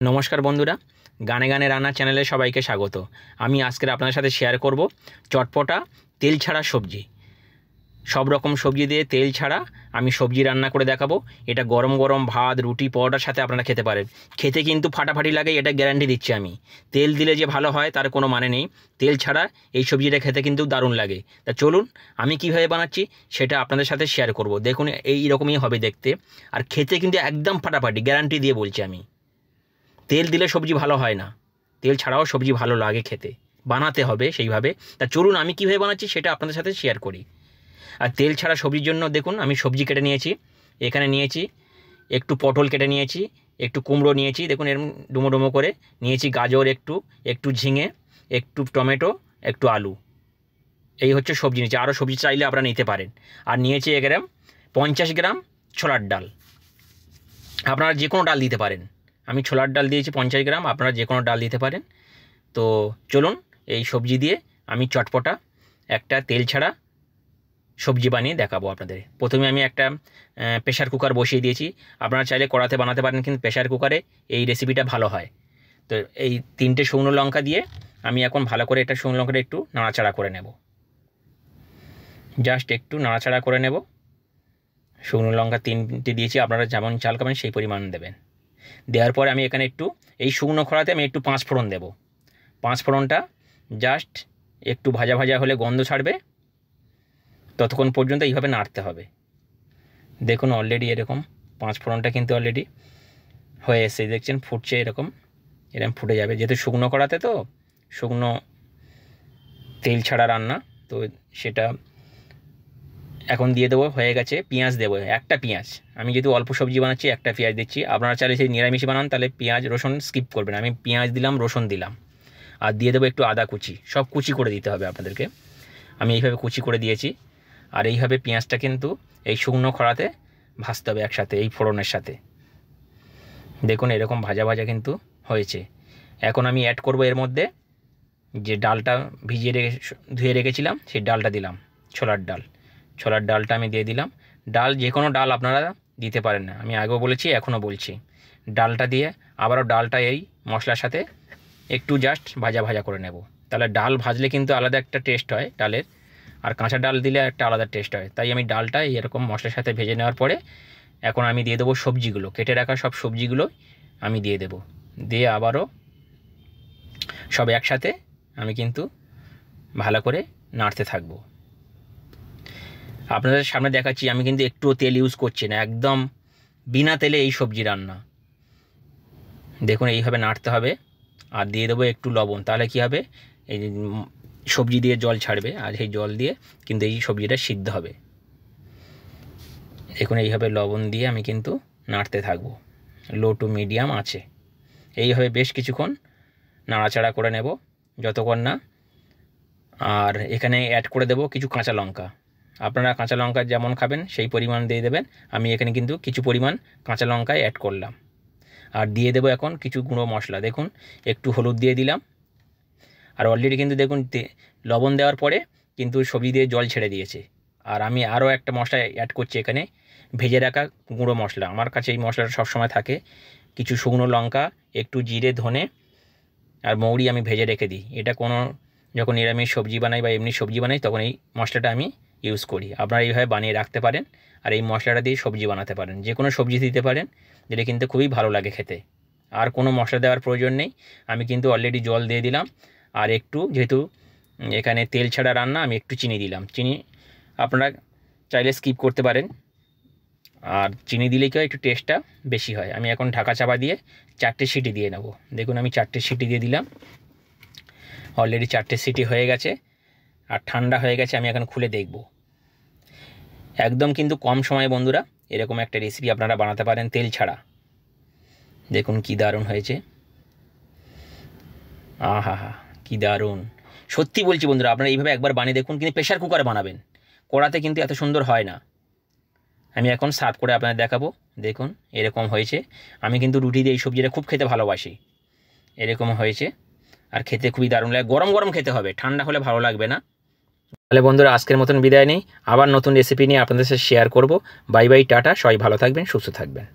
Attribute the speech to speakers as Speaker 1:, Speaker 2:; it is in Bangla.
Speaker 1: নমস্কার বন্ধুরা, গানে গানে রান্না চ্যানেলে সবাইকে স্বাগত। আমি আজকে আপনাদের সাথে শেয়ার করব চটপটা তেল ছাড়া সবজি। সব রকম সবজি দিয়ে তেল ছাড়া আমি সবজি রান্না করে দেখাবো। এটা গরম গরম ভাত, রুটি, পরোটার সাথে আপনারা খেতে পারেন। খেতে কিন্তু ফাটাফাটি লাগে, এটা গ্যারান্টি দিচ্ছি আমি। তেল দিলে যে ভালো হয় তার কোনো মানে নেই, তেল ছাড়া এই সবজিটা খেতে কিন্তু দারুণ লাগে। তা চলুন আমি কীভাবে বানাচ্ছি সেটা আপনাদের সাথে শেয়ার করব। দেখুন এই রকমই হবে দেখতে, আর খেতে কিন্তু একদম ফাটাফাটি, গ্যারান্টি দিয়ে বলছি আমি। তেল দিলে সবজি ভালো হয় না, তেল ছাড়াও সবজি ভালো লাগে খেতে, বানাতে হবে সেইভাবে। তা চলুন আমি কীভাবে বানাচ্ছি সেটা আপনাদের সাথে শেয়ার করি। আর তেল ছাড়া সবজির জন্য দেখুন আমি সবজি কেটে নিয়েছি। এখানে নিয়েছি একটু পটল কেটে নিয়েছি, একটু কুমড়ো নিয়েছি, দেখুন এরকম ডুমো ডুমো করে নিয়েছি, গাজর একটু ঝিঙে, একটু টমেটো, একটু আলু। এই হচ্ছে সবজি নিয়েছি। আরও সবজি চাইলে আপনারা নিতে পারেন। আর নিয়েছি 50 গ্রাম ছোলার ডাল। আপনারা যে কোনো ডাল দিতে পারেন, আমি ছোলার ডাল দিয়েছি 50 গ্রাম, আপনারা যে কোনো ডাল দিতে পারেন। তো চলুন এই সবজি দিয়ে আমি চটপটা একটা তেল ছাড়া সবজি বানিয়ে দেখাবো আপনাদের। প্রথমে আমি একটা প্রেশার কুকার বসিয়ে দিয়েছি। আপনারা চাইলে কড়াতে বানাতে পারেন, কিন্তু প্রেশার কুকারে এই রেসিপিটা ভালো হয়। তো এই 3টে শুকনো লঙ্কা দিয়ে আমি এখন ভালো করে এটা শুকনো লঙ্কাটা একটু নাড়াচাড়া করে নেব। জাস্ট একটু নাড়াচাড়া করে নেব। শুকনো লঙ্কা 3টে দিয়েছি, আপনারা যেমন চাল খাবেন সেই পরিমাণ দেবেন। দেওয়ার পরে আমি এখানে একটু এই শুকনো খড়াতে আমি একটু 5 ফোড়ন দেব। 5 ফোড়নটা জাস্ট একটু ভাজা ভাজা হলে গন্ধ ছাড়বে, ততক্ষণ পর্যন্ত এইভাবে নাড়তে হবে। দেখুন অলরেডি এরকম 5 ফোড়নটা কিন্তু অলরেডি হয়ে এসেছে, দেখছেন ফুটছে, এরকম ফুটে যাবে। যেহেতু শুকনো কড়াতে তো শুকনো তেল ছাড়া রান্না, তো সেটা এখন দিয়ে দেবো। হয়ে গেছে। পেঁয়াজ দেবো, একটা পেঁয়াজ। আমি যেহেতু অল্প সবজি বানাচ্ছি একটা পেঁয়াজ দিচ্ছি। আপনারা চাইলে সেই নিরামিষি বানান তাহলে পেঁয়াজ রসুন স্কিপ করবেন। আমি পেঁয়াজ দিলাম, রসুন দিলাম, আর দিয়ে দেবো একটু আদা কুচি। সব কুচি করে দিতে হবে আপনাদেরকে। আমি এইভাবে কুচি করে দিয়েছি। আর এইভাবে পেঁয়াজটা কিন্তু এই শুকনো খড়াতে ভাজতে হবে একসাথে এই ফোড়নের সাথে। দেখুন এরকম ভাজা ভাজা কিন্তু হয়েছে। এখন আমি অ্যাড করব এর মধ্যে যে ডালটা ধুয়ে রেখেছিলাম, সেই ডালটা দিলাম, ছোলার ডালটা আমি দিয়ে দিলাম। ডাল যে কোনো ডাল আপনারা দিতে পারেন না, আমি আগেও বলেছি এখনও বলছি। ডালটা দিয়ে আবারও ডালটা এই মশলার সাথে একটু জাস্ট ভাজা ভাজা করে নেব। তাহলে ডাল ভাজলে কিন্তু আলাদা একটা টেস্ট হয় ডালের, আর কাঁচা ডাল দিলে একটা আলাদা টেস্ট হয়। তাই আমি ডালটা এরকম মশলার সাথে ভেজে নেওয়ার পরে এখন আমি দিয়ে দেবো সবজিগুলো, কেটে রাখা সব সবজিগুলো আমি দিয়ে দেব। দিয়ে আবারও সব একসাথে আমি কিন্তু ভালো করে নাড়তে থাকবো। আপনাদের সামনে দেখাচ্ছি আমি কিন্তু একটুও তেল ইউজ করছি না, একদম বিনা তেলে এই সবজি রান্না। দেখুন এইভাবে নাড়তে হবে। আর দিয়ে দেবো একটু লবণ, তাহলে কি হবে, এই সবজি দিয়ে জল ছাড়বে, আর সেই জল দিয়ে কিন্তু এই সবজিটা সিদ্ধ হবে। দেখুন এইভাবে লবণ দিয়ে আমি কিন্তু নাড়তে থাকবো লো টু মিডিয়াম আছে। এইভাবে বেশ কিছুক্ষণ নাড়াচাড়া করে নেব যতক্ষণ না। আর এখানে অ্যাড করে দেব কিছু কাঁচা লঙ্কা। আপনারা কাঁচা লঙ্কা যেমন খাবেন সেই পরিমাণ দিয়ে দেবেন। আমি এখানে কিন্তু কিছু পরিমাণ কাঁচা লঙ্কায় অ্যাড করলাম। আর দিয়ে দেবো এখন কিছু গুঁড়ো মশলা। দেখুন একটু হলুদ দিয়ে দিলাম। আর অলরেডি কিন্তু দেখুন লবণ দেওয়ার পরে কিন্তু সবজি দিয়ে জল ছেড়ে দিয়েছে। আর আমি আরও একটা মশলা অ্যাড করছি এখানে, ভেজে রাখা গুঁড়ো মশলা। আমার কাছে এই মশলাটা সবসময় থাকে। কিছু শুকনো লঙ্কা, একটু জিরে, ধনে আর মৌরি আমি ভেজে রেখে দিই। এটা কোনো যখন নিরামিষ সবজি বানাই বা এমনি সবজি বানাই তখন এই মশলাটা আমি ইউজ করি। আপনারা এইভাবে বানিয়ে রাখতে পারেন, আর এই মশলাটা দিয়ে সবজি বানাতে পারেন, যে কোনো সবজি দিতে পারেন, যেটা কিন্তু খুবই ভালো লাগে খেতে। আর কোনো মশলা দেওয়ার প্রয়োজন নেই। আমি কিন্তু অলরেডি জল দিয়ে দিলাম। আর একটু, যেহেতু এখানে তেল ছাড়া রান্না, আমি একটু চিনি দিলাম। চিনি আপনারা চাইলে স্কিপ করতে পারেন, আর চিনি দিলেই কি হয়, একটু টেস্টটা বেশি হয়। আমি এখন ঢাকা চাপা দিয়ে 4টে সিটি দিয়ে নেব। দেখুন আমি 4টে সিটি দিয়ে দিলাম। অলরেডি 4টে সিটি হয়ে গেছে আর ঠান্ডা হয়ে গেছে। আমি এখন খুলে দেখব। একদম কিন্তু কম সময়ে বন্ধুরা এরকম একটা রেসিপি আপনারা বানাতে পারেন তেল ছাড়া। দেখুন কি দারুণ হয়েছে, আহা হা, কি দারুণ। সত্যি বলছি বন্ধুরা, আপনারা এইভাবে একবার বানিয়ে দেখুন, কিন্তু প্রেশার কুকারে বানাবেন, কড়াতে কিন্তু এত সুন্দর হয় না। আমি এখন সার্ভ করে আপনাদের দেখাবো। দেখুন এরকম হয়েছে। আমি কিন্তু রুটি দিয়ে এই সবজিটা খুব খেতে ভালোবাসি। এরকম হয়েছে আর খেতে খুবই দারুণ লাগে। গরম গরম খেতে হবে, ঠান্ডা হলে ভালো লাগবে না। তাহলে বন্ধুরা আজকের মতন বিদায় নেই, আবার নতুন রেসিপি নিয়ে আপনাদের সাথে শেয়ার করব। বাই বাই, টাটা, সবাই ভালো থাকবেন, সুস্থ থাকবেন।